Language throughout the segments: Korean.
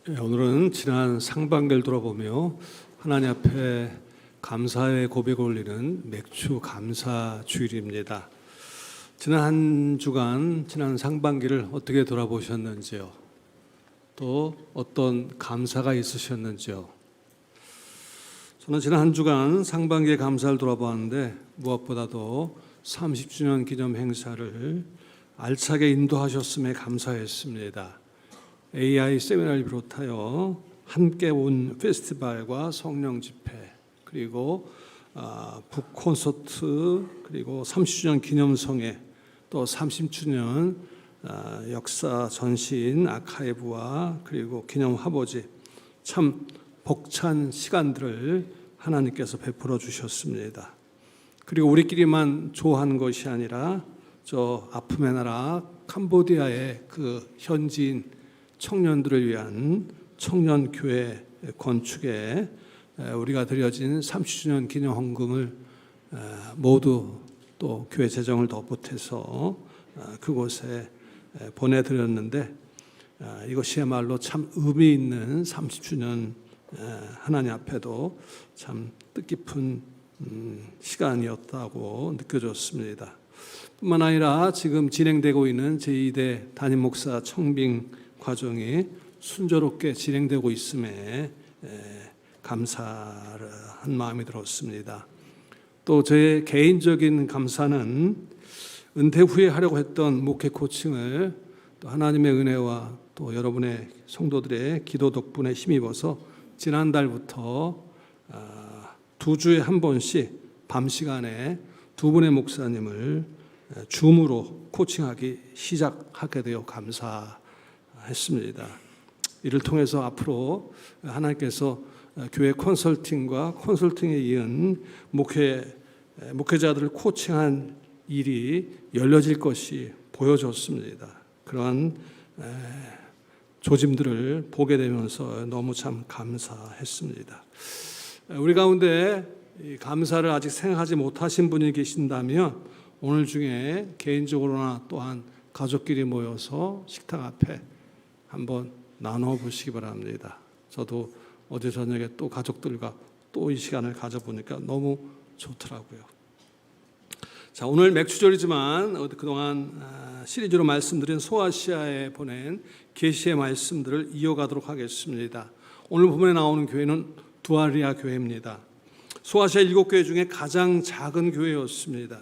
오늘은 지난 상반기를 돌아보며 하나님 앞에 감사의 고백을 올리는 맥주 감사 주일입니다. 지난 한 주간, 지난 상반기를 어떻게 돌아보셨는지요? 또 어떤 감사가 있으셨는지요? 저는 지난 한 주간 상반기의 감사를 돌아보았는데 무엇보다도 30주년 기념 행사를 알차게 인도하셨음에 감사했습니다. AI 세미나를 비롯하여 함께 온 페스티벌과 성령 집회, 그리고 북 콘서트, 그리고 30주년 기념성회, 또 30주년 역사 전시인 아카이브와 그리고 기념 화보지, 참 벅찬 시간들을 하나님께서 베풀어 주셨습니다. 그리고 우리끼리만 좋아하는 것이 아니라 저 아픔의 나라 캄보디아의 그 현지인 청년들을 위한 청년교회 건축에 우리가 드려진 30주년 기념 헌금을 모두 또 교회 재정을 더 보태서 그곳에 보내드렸는데, 이것이야말로 참 의미 있는 30주년 하나님 앞에도 참 뜻깊은 시간이었다고 느껴졌습니다. 뿐만 아니라 지금 진행되고 있는 제2대 담임 목사 청빙 과정이 순조롭게 진행되고 있음에 감사를 한 마음이 들었습니다. 또 제 개인적인 감사는 은퇴 후에 하려고 했던 목회 코칭을 또 하나님의 은혜와 또 여러분의 성도들의 기도 덕분에 힘입어서 지난달부터 2주에 한 번씩 밤 시간에 2분의 목사님을 줌으로 코칭하기 시작하게 되어 감사했습니다. 이를 통해서 앞으로 하나님께서 교회 컨설팅과 컨설팅에 이은 목회자들을 코칭한 일이 열려질 것이 보여졌습니다. 그러한 조짐들을 보게 되면서 너무 참 감사했습니다. 우리 가운데 감사를 아직 생각하지 못하신 분이 계신다면 오늘 중에 개인적으로나 또한 가족끼리 모여서 식탁 앞에 한번 나눠보시기 바랍니다. 저도 어제 저녁에 또 가족들과 또 이 시간을 가져보니까 너무 좋더라고요. 자, 오늘 맥주절이지만 그동안 시리즈로 말씀드린 소아시아에 보낸 계시의 말씀들을 이어가도록 하겠습니다. 오늘 본문에 나오는 교회는 두아리아 교회입니다. 소아시아 7교회 중에 가장 작은 교회였습니다.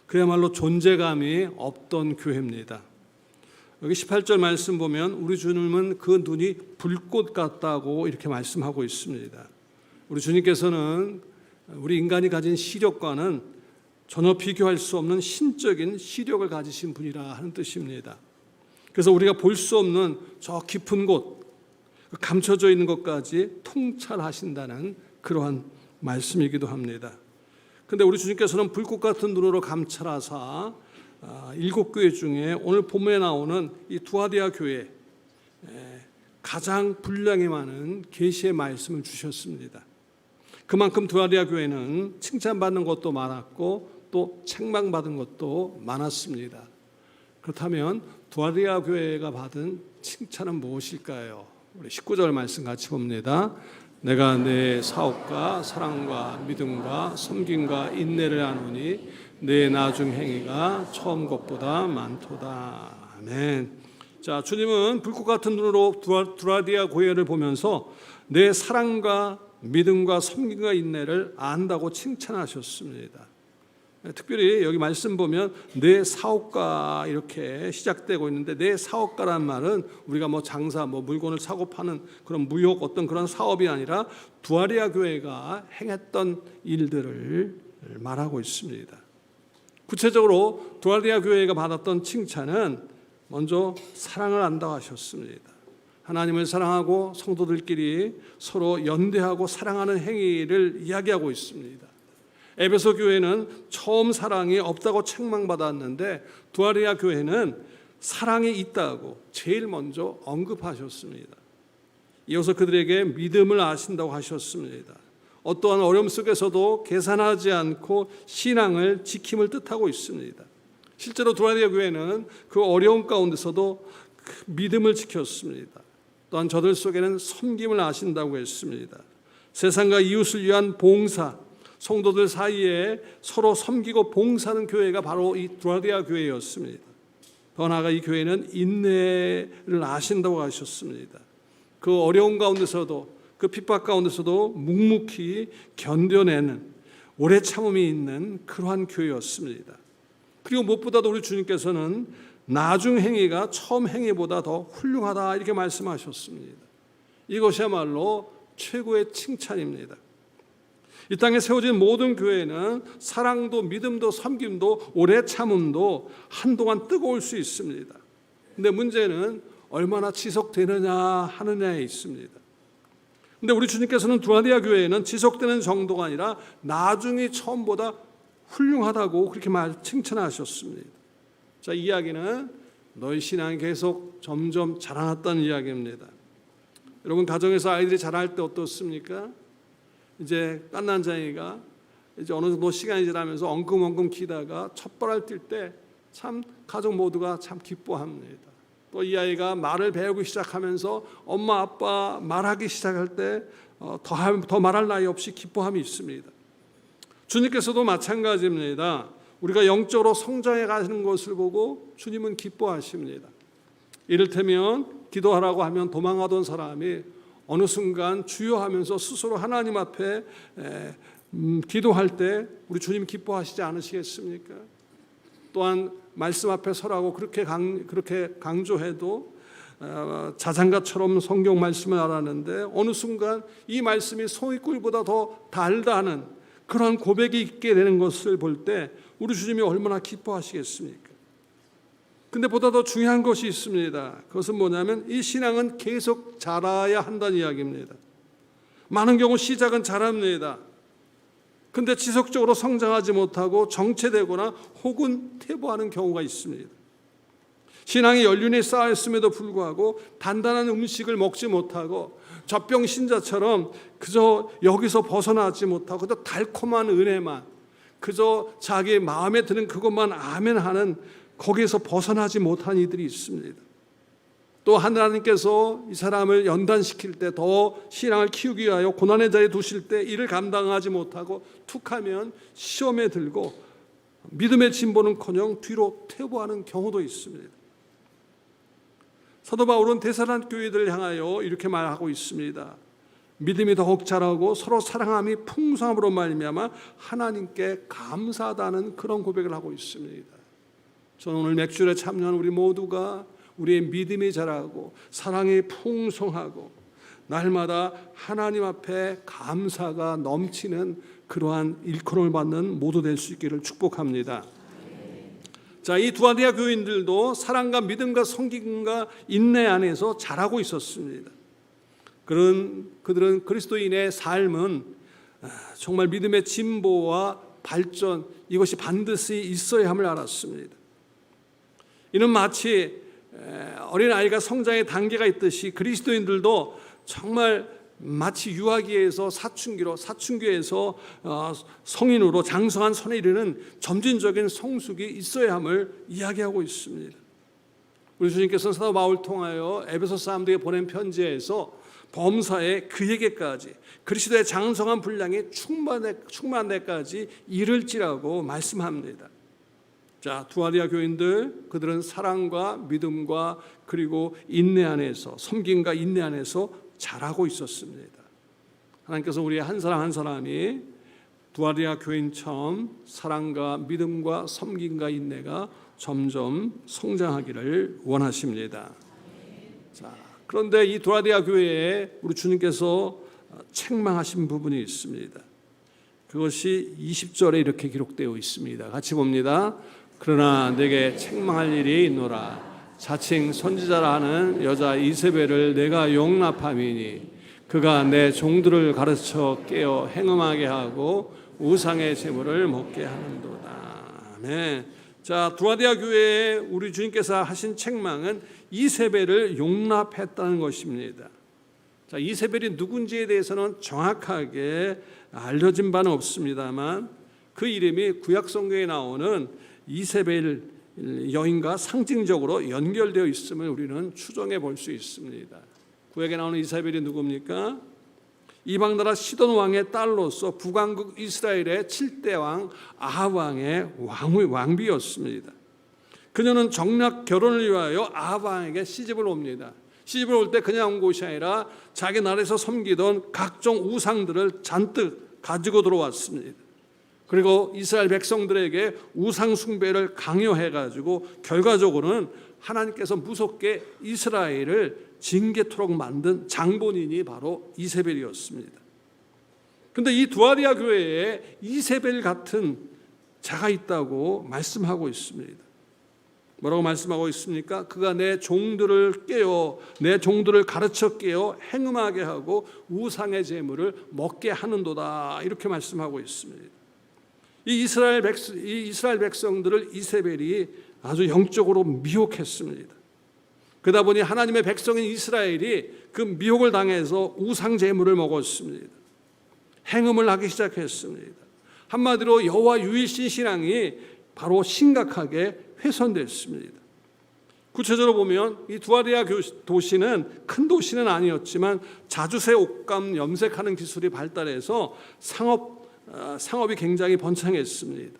그야말로 존재감이 없던 교회입니다. 여기 18절 말씀 보면 우리 주님은 그 눈이 불꽃 같다고 이렇게 말씀하고 있습니다. 우리 주님께서는 우리 인간이 가진 시력과는 전혀 비교할 수 없는 신적인 시력을 가지신 분이라 하는 뜻입니다. 그래서 우리가 볼 수 없는 저 깊은 곳, 감춰져 있는 것까지 통찰하신다는 그러한 말씀이기도 합니다. 그런데 우리 주님께서는 불꽃 같은 눈으로 감찰하사 7교회 중에 오늘 본문에 나오는 이 두아디아 교회 가장 분량이 많은 계시의 말씀을 주셨습니다. 그만큼 두아디아 교회는 칭찬받는 것도 많았고 또 책망받은 것도 많았습니다. 그렇다면 두아디아 교회가 받은 칭찬은 무엇일까요? 우리 19절 말씀 같이 봅니다. 내가 내 사업과 사랑과 믿음과 섬김과 인내를 아노니 내 나중 행위가 처음 것보다 많도다. 아멘. 자, 주님은 불꽃 같은 눈으로 두아디아 교회를 보면서 내 사랑과 믿음과 섬김과 인내를 안다고 칭찬하셨습니다. 특별히 여기 말씀 보면 내 사업가 이렇게 시작되고 있는데, 내 사업가란 말은 우리가 장사, 물건을 사고 파는 그런 무역 어떤 그런 사업이 아니라 두아리아 교회가 행했던 일들을 말하고 있습니다. 구체적으로 두아리아 교회가 받았던 칭찬은 먼저 사랑을 안다고 하셨습니다. 하나님을 사랑하고 성도들끼리 서로 연대하고 사랑하는 행위를 이야기하고 있습니다. 에베소 교회는 처음 사랑이 없다고 책망받았는데 두아리아 교회는 사랑이 있다고 제일 먼저 언급하셨습니다. 이어서 그들에게 믿음을 아신다고 하셨습니다. 어떠한 어려움 속에서도 계산하지 않고 신앙을 지킴을 뜻하고 있습니다. 실제로 두아리아 교회는 그 어려움 가운데서도 믿음을 지켰습니다. 또한 저들 속에는 섬김을 아신다고 했습니다. 세상과 이웃을 위한 봉사, 성도들 사이에 서로 섬기고 봉사하는 교회가 바로 이 두아디아 교회였습니다. 더 나아가 이 교회는 인내를 아신다고 하셨습니다. 그 어려운 가운데서도, 그 핍박 가운데서도 묵묵히 견뎌내는 오래 참음이 있는 그러한 교회였습니다. 그리고 무엇보다도 우리 주님께서는 나중 행위가 처음 행위보다 더 훌륭하다 이렇게 말씀하셨습니다. 이것이야말로 최고의 칭찬입니다. 이 땅에 세워진 모든 교회는 사랑도 믿음도 섬김도 오래 참음도 한동안 뜨거울 수 있습니다. 근데 문제는 얼마나 지속되느냐 하느냐에 있습니다. 근데 우리 주님께서는 두아디아 교회에는 지속되는 정도가 아니라 나중이 처음보다 훌륭하다고 그렇게 칭찬하셨습니다. 자, 이 이야기는 너희 신앙이 계속 점점 자라났다는 이야기입니다. 여러분, 가정에서 아이들이 자랄 때 어떻습니까? 이제 깐난장이가 이제 어느 정도 시간이 지나면서 엉금엉금 기다가 첫발을 뛸 때 참 가족 모두가 참 기뻐합니다. 또 이 아이가 말을 배우기 시작하면서 엄마 아빠 말하기 시작할 때 더 말할 나위 없이 기뻐함이 있습니다. 주님께서도 마찬가지입니다. 우리가 영적으로 성장해 가는 것을 보고 주님은 기뻐하십니다. 이를테면 기도하라고 하면 도망하던 사람이 어느 순간 주여 하면서 스스로 하나님 앞에 기도할 때 우리 주님 기뻐하시지 않으시겠습니까? 또한 말씀 앞에 서라고 그렇게 강조해도 자장가처럼 성경 말씀을 알았는데 어느 순간 이 말씀이 송이꿀보다 더 달다는 그런 고백이 있게 되는 것을 볼 때 우리 주님이 얼마나 기뻐하시겠습니까? 근데 보다 더 중요한 것이 있습니다. 그것은 뭐냐면 이 신앙은 계속 자라야 한다는 이야기입니다. 많은 경우 시작은 잘합니다. 근데 지속적으로 성장하지 못하고 정체되거나 혹은 퇴보하는 경우가 있습니다. 신앙이 연륜이 쌓였음에도 불구하고 단단한 음식을 먹지 못하고 젖병 신자처럼 그저 여기서 벗어나지 못하고 그저 달콤한 은혜만, 그저 자기 마음에 드는 그것만 아멘하는 거기에서 벗어나지 못한 이들이 있습니다. 또 하나님께서 이 사람을 연단시킬 때 더 신앙을 키우기 위하여 고난의 자리에 두실 때 이를 감당하지 못하고 툭하면 시험에 들고 믿음의 진보는커녕 뒤로 퇴보하는 경우도 있습니다. 사도 바울은 데살로니가 교회들을 향하여 이렇게 말하고 있습니다. 믿음이 더욱 자라고 서로 사랑함이 풍성함으로 말미암아 하나님께 감사하다는 그런 고백을 하고 있습니다. 저는 오늘 맥주에 참여한 우리 모두가 우리의 믿음이 자라고 사랑이 풍성하고 날마다 하나님 앞에 감사가 넘치는 그러한 일컬음을 받는 모두 될 수 있기를 축복합니다. 자, 이 두아디아 교인들도 사랑과 믿음과 섬김과 인내 안에서 자라고 있었습니다. 그들은 그리스도인의 삶은 정말 믿음의 진보와 발전, 이것이 반드시 있어야 함을 알았습니다. 이는 마치 어린아이가 성장의 단계가 있듯이 그리스도인들도 정말 마치 유아기에서 사춘기에서 성인으로 장성한 선에 이르는 점진적인 성숙이 있어야 함을 이야기하고 있습니다. 우리 주님께서는 사도 바울을 통하여 에베소 사람들에게 보낸 편지에서 범사에 그에게까지 그리스도의 장성한 분량이 충만한 데까지 이를지라고 말씀합니다. 자, 두아디아 교인들, 그들은 사랑과 믿음과 그리고 인내 안에서, 섬김과 인내 안에서 자라고 있었습니다. 하나님께서 우리 한 사람 한 사람이 두아디아 교인처럼 사랑과 믿음과 섬김과 인내가 점점 성장하기를 원하십니다. 자, 그런데 이 두아디아 교회에 우리 주님께서 책망하신 부분이 있습니다. 그것이 20절에 이렇게 기록되어 있습니다. 같이 봅니다. 그러나 내게 책망할 일이 있노라. 자칭 선지자라 하는 여자 이세벨을 내가 용납함이니 그가 내 종들을 가르쳐 깨어 행음하게 하고 우상의 제물을 먹게 하는도다. 아멘. 자, 두아디아 교회에 우리 주님께서 하신 책망은 이세벨을 용납했다는 것입니다. 자, 이세벨이 누군지에 대해서는 정확하게 알려진 바는 없습니다만 그 이름이 구약 성경에 나오는 이세벨 여인과 상징적으로 연결되어 있음을 우리는 추정해 볼 수 있습니다. 구약에 나오는 이세벨이 누굽니까? 이방 나라 시돈 왕의 딸로서 북왕국 이스라엘의 7대 왕 아합 왕의 왕비였습니다. 그녀는 정략 결혼을 위하여 아합 왕에게 시집을 옵니다. 시집을 올 때 그냥 온 곳이 아니라 자기 나라에서 섬기던 각종 우상들을 잔뜩 가지고 들어왔습니다. 그리고 이스라엘 백성들에게 우상 숭배를 강요해가지고 결과적으로는 하나님께서 무섭게 이스라엘을 징계토록 만든 장본인이 바로 이세벨이었습니다. 그런데 이 두아리아 교회에 이세벨 같은 자가 있다고 말씀하고 있습니다. 뭐라고 말씀하고 있습니까? 그가 내 종들을 깨어 내 종들을 가르쳐 깨어 행음하게 하고 우상의 제물을 먹게 하는도다, 이렇게 말씀하고 있습니다. 이 이스라엘 백성들을 이세벨이 아주 영적으로 미혹했습니다. 그러다 보니 하나님의 백성인 이스라엘이 그 미혹을 당해서 우상 제물을 먹었습니다. 행음을 하기 시작했습니다. 한마디로 여호와 유일신 신앙이 바로 심각하게 훼손됐습니다. 구체적으로 보면 이 두아리아 도시는 큰 도시는 아니었지만 자주새 옷감 염색하는 기술이 발달해서 상업이 굉장히 번창했습니다.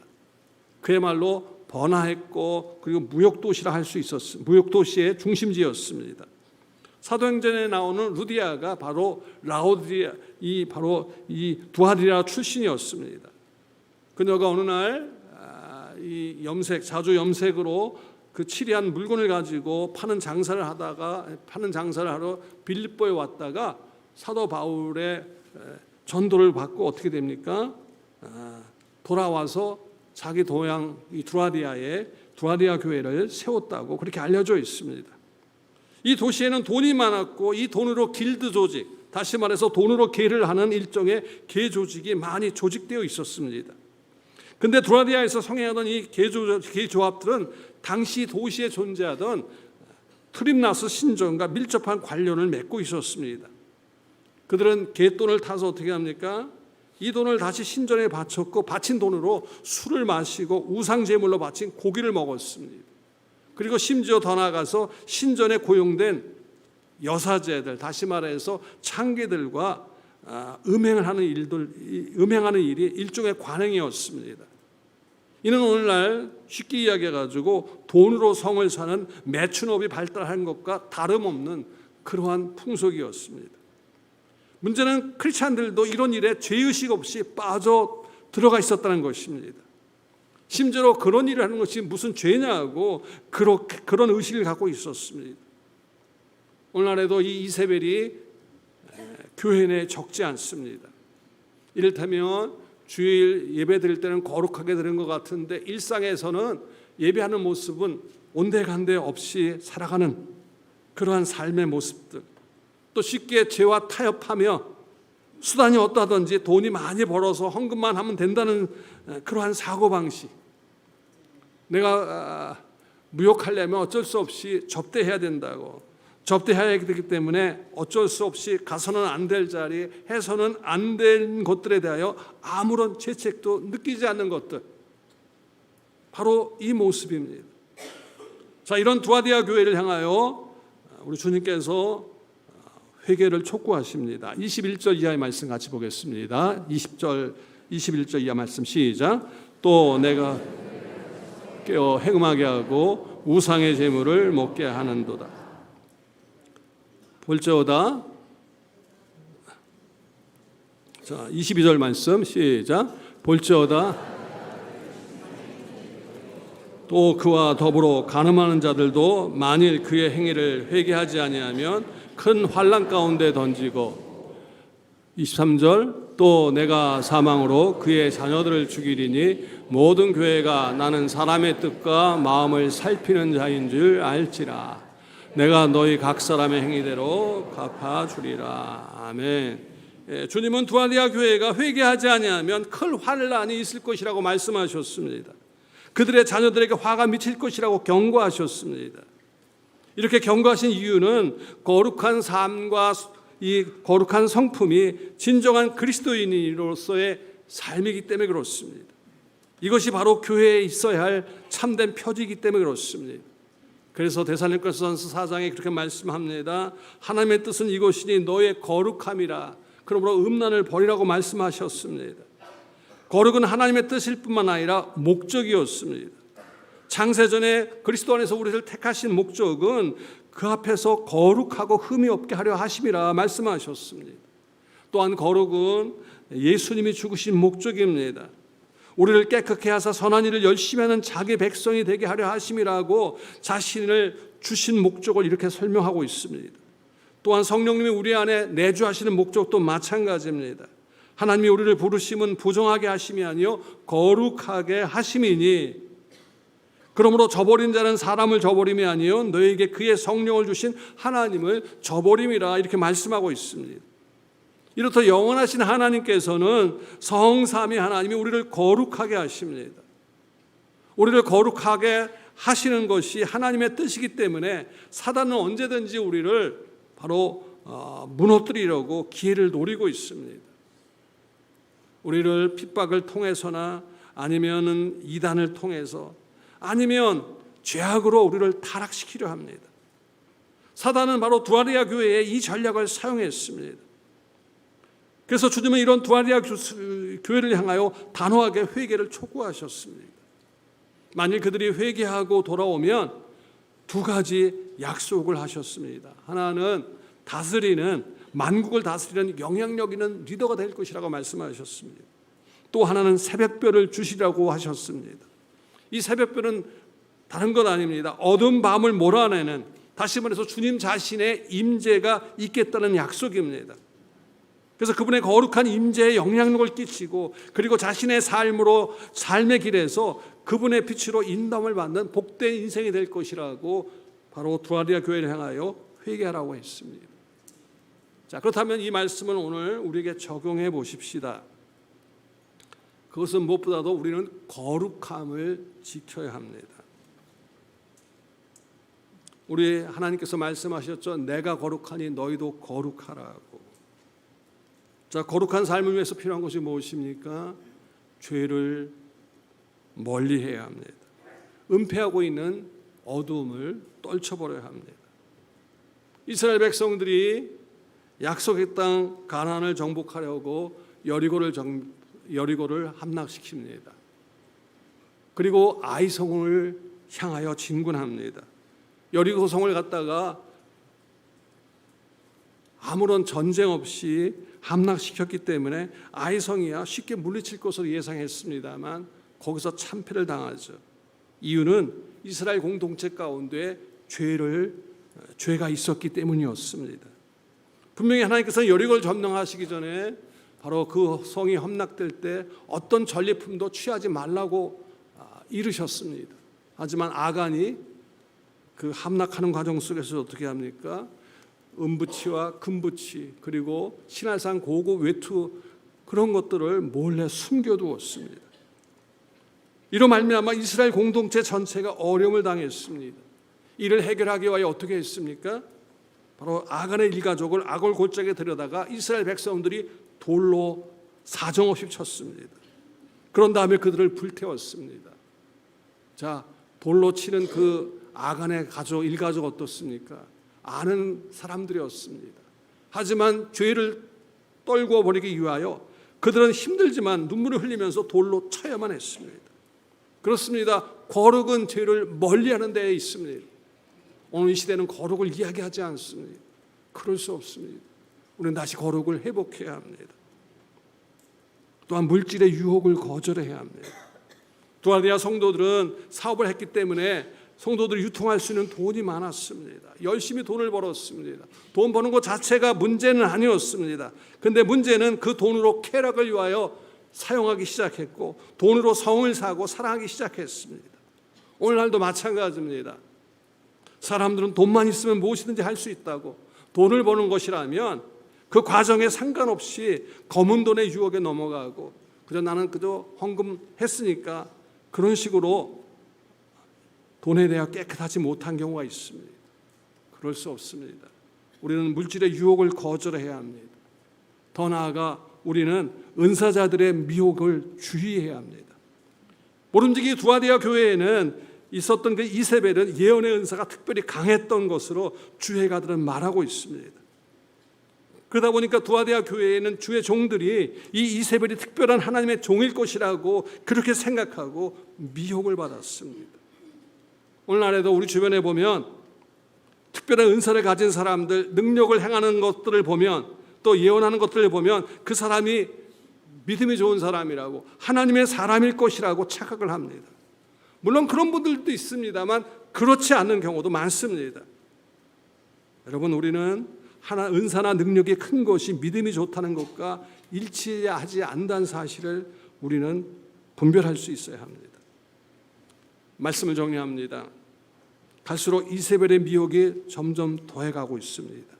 그야말로 번화했고 그리고 무역도시라 할 수 있었습니다. 무역도시의 중심지였습니다. 사도행전에 나오는 루디아가 바로 이 두아리아 출신이었습니다. 그녀가 어느 날 이 자주 염색으로 그 치리한 물건을 가지고 파는 장사를 하러 빌립보에 왔다가 사도 바울의 전도를 받고 어떻게 됩니까? 돌아와서 자기 고향 이 두아리아 교회를 세웠다고 그렇게 알려져 있습니다. 이 도시에는 돈이 많았고 이 돈으로 길드 조직, 다시 말해서 돈으로 계를 하는 일종의 계 조직이 많이 조직되어 있었습니다. 그런데 두아리아에서 성행하던 이 계조합들은 당시 도시에 존재하던 트림나스 신전과 밀접한 관련을 맺고 있었습니다. 그들은 갯돈을 타서 어떻게 합니까? 이 돈을 다시 신전에 바쳤고 바친 돈으로 술을 마시고 우상제물로 바친 고기를 먹었습니다. 그리고 심지어 더 나아가서 신전에 고용된 여사제들, 다시 말해서 창기들과 음행하는 일이 일종의 관행이었습니다. 이는 오늘날 쉽게 이야기해가지고 돈으로 성을 사는 매춘업이 발달한 것과 다름없는 그러한 풍속이었습니다. 문제는 크리스찬들도 이런 일에 죄의식 없이 빠져 들어가 있었다는 것입니다. 심지어 그런 일을 하는 것이 무슨 죄냐고 그런 의식을 갖고 있었습니다. 오늘날에도 이 이세벨이 교회 내에 적지 않습니다. 이를테면 주일 예배 드릴 때는 거룩하게 드린 것 같은데 일상에서는 예배하는 모습은 온데간데 없이 살아가는 그러한 삶의 모습들, 또 쉽게 죄와 타협하며 수단이 어떠하든지 돈이 많이 벌어서 헌금만 하면 된다는 그러한 사고방식, 내가 무역하려면 어쩔 수 없이 접대해야 된다고, 접대해야 되기 때문에 어쩔 수 없이 가서는 안 될 자리, 해서는 안 된 것들에 대하여 아무런 죄책도 느끼지 않는 것들, 바로 이 모습입니다. 자, 이런 두아리아 교회를 향하여 우리 주님께서 회개를 촉구하십니다. 21절 이하의 말씀 같이 보겠습니다. 21절 이하 말씀 시작. 또 내가 깨어 행음하게 하고 우상의 제물을 먹게 하는도다. 볼지어다. 자, 22절 말씀 시작. 볼지어다. 또 그와 더불어 간음하는 자들도 만일 그의 행위를 회개하지 아니하면 큰 환난 가운데 던지고, 23절 또 내가 사망으로 그의 자녀들을 죽이리니 모든 교회가 나는 사람의 뜻과 마음을 살피는 자인 줄 알지라. 내가 너희 각 사람의 행위대로 갚아주리라. 아멘. 주님은 두아리아 교회가 회개하지 아니하면 큰 환난이 있을 것이라고 말씀하셨습니다. 그들의 자녀들에게 화가 미칠 것이라고 경고하셨습니다. 이렇게 경고하신 이유는 거룩한 삶과 이 거룩한 성품이 진정한 그리스도인으로서의 삶이기 때문에 그렇습니다. 이것이 바로 교회에 있어야 할 참된 표지이기 때문에 그렇습니다. 그래서 데살로니가전서 4장에 그렇게 말씀합니다. 하나님의 뜻은 이것이니 너의 거룩함이라. 그러므로 음란을 버리라고 말씀하셨습니다. 거룩은 하나님의 뜻일 뿐만 아니라 목적이었습니다. 창세전에 그리스도 안에서 우리를 택하신 목적은 그 앞에서 거룩하고 흠이 없게 하려 하심이라 말씀하셨습니다. 또한 거룩은 예수님이 죽으신 목적입니다. 우리를 깨끗게 하사 선한 일을 열심히 하는 자기 백성이 되게 하려 하심이라고 자신을 주신 목적을 이렇게 설명하고 있습니다. 또한 성령님이 우리 안에 내주하시는 목적도 마찬가지입니다. 하나님이 우리를 부르심은 부정하게 하심이 아니요 거룩하게 하심이니 그러므로 저버린 자는 사람을 저버림이 아니요 너에게 그의 성령을 주신 하나님을 저버림이라 이렇게 말씀하고 있습니다. 이렇듯 영원하신 하나님께서는 성삼위 하나님이 우리를 거룩하게 하십니다. 우리를 거룩하게 하시는 것이 하나님의 뜻이기 때문에 사단은 언제든지 우리를 바로 무너뜨리려고 기회를 노리고 있습니다. 우리를 핍박을 통해서나 아니면 이단을 통해서 아니면 죄악으로 우리를 타락시키려 합니다. 사단은 바로 두아리아 교회에 이 전략을 사용했습니다. 그래서 주님은 이런 두아리아 교회를 향하여 단호하게 회개를 촉구하셨습니다. 만일 그들이 회개하고 돌아오면 두 가지 약속을 하셨습니다. 하나는 다스리는 만국을 다스리는 영향력 있는 리더가 될 것이라고 말씀하셨습니다. 또 하나는 새벽별을 주시라고 하셨습니다. 이 새벽별은 다른 것 아닙니다. 어두운 밤을 몰아내는, 다시 말해서 주님 자신의 임재가 있겠다는 약속입니다. 그래서 그분의 거룩한 임재에 영향력을 끼치고 그리고 자신의 삶으로 삶의 길에서 그분의 빛으로 인도함을 받는 복된 인생이 될 것이라고 바로 두아리아 교회를 향하여 회개하라고 했습니다. 자, 그렇다면 이 말씀을 오늘 우리에게 적용해 보십시다. 그것은 무엇보다도 우리는 거룩함을 지켜야 합니다. 우리 하나님께서 말씀하셨죠. 내가 거룩하니 너희도 거룩하라고. 자, 거룩한 삶을 위해서 필요한 것이 무엇입니까? 죄를 멀리해야 합니다. 은폐하고 있는 어두움을 떨쳐버려야 합니다. 이스라엘 백성들이 약속의 땅 가나안을 정복하려고 여리고를 함락시킵니다. 그리고 아이성을 향하여 진군합니다. 여리고 성을 갖다가 아무런 전쟁 없이 함락시켰기 때문에 아이성이야 쉽게 물리칠 것으로 예상했습니다만 거기서 참패를 당하죠. 이유는 이스라엘 공동체 가운데 죄가 있었기 때문이었습니다. 분명히 하나님께서 여리고를 점령하시기 전에 바로 그 성이 함락될 때 어떤 전리품도 취하지 말라고 이르셨습니다. 하지만 아간이 그 함락하는 과정 속에서 어떻게 합니까? 은부치와 금부치 그리고 신할상 고급 외투 그런 것들을 몰래 숨겨두었습니다. 이로 말미암아 이스라엘 공동체 전체가 어려움을 당했습니다. 이를 해결하기 위하여 어떻게 했습니까? 바로 아간의 일가족을 아골 골짜기에 들여다가 이스라엘 백성들이 돌로 사정없이 쳤습니다. 그런 다음에 그들을 불태웠습니다. 자, 돌로 치는 그 아간의 일가족 어떻습니까? 아는 사람들이었습니다. 하지만 죄를 떨구어 버리기 위하여 그들은 힘들지만 눈물을 흘리면서 돌로 쳐야만 했습니다. 그렇습니다. 거룩은 죄를 멀리하는 데에 있습니다. 오늘 이 시대는 거룩을 이야기하지 않습니다. 그럴 수 없습니다. 우리는 다시 거룩을 회복해야 합니다. 또한 물질의 유혹을 거절해야 합니다. 두아리아 성도들은 사업을 했기 때문에 성도들이 유통할 수 있는 돈이 많았습니다. 열심히 돈을 벌었습니다. 돈 버는 것 자체가 문제는 아니었습니다. 그런데 문제는 그 돈으로 쾌락을 위하여 사용하기 시작했고 돈으로 성을 사고 사랑하기 시작했습니다. 오늘날도 마찬가지입니다. 사람들은 돈만 있으면 무엇이든지 할 수 있다고 돈을 버는 것이라면 그 과정에 상관없이 검은 돈의 유혹에 넘어가고 나는 그저 헌금했으니까 그런 식으로 돈에 대하여 깨끗하지 못한 경우가 있습니다. 그럴 수 없습니다. 우리는 물질의 유혹을 거절해야 합니다. 더 나아가 우리는 은사자들의 미혹을 주의해야 합니다. 모름지기 두아리아 교회에는 있었던 그 이세벨은 예언의 은사가 특별히 강했던 것으로 주해가들은 말하고 있습니다. 그러다 보니까 두아디아 교회에는 주의 종들이 이 이세벨이 특별한 하나님의 종일 것이라고 그렇게 생각하고 미혹을 받았습니다. 오늘날에도 우리 주변에 보면 특별한 은사를 가진 사람들, 능력을 행하는 것들을 보면, 또 예언하는 것들을 보면 그 사람이 믿음이 좋은 사람이라고, 하나님의 사람일 것이라고 착각을 합니다. 물론 그런 분들도 있습니다만 그렇지 않은 경우도 많습니다. 여러분, 우리는 은사나 능력이 큰 것이 믿음이 좋다는 것과 일치하지 않는다는 사실을 우리는 분별할 수 있어야 합니다. 말씀을 정리합니다. 갈수록 이세벨의 미혹이 점점 더해가고 있습니다.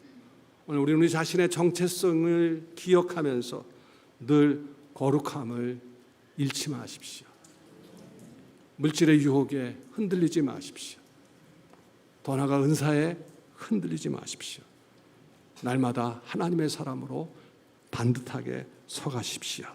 오늘 우리는 우리 자신의 정체성을 기억하면서 늘 거룩함을 잃지 마십시오. 물질의 유혹에 흔들리지 마십시오. 더 나아가 은사에 흔들리지 마십시오. 날마다 하나님의 사람으로 반듯하게 서가십시오.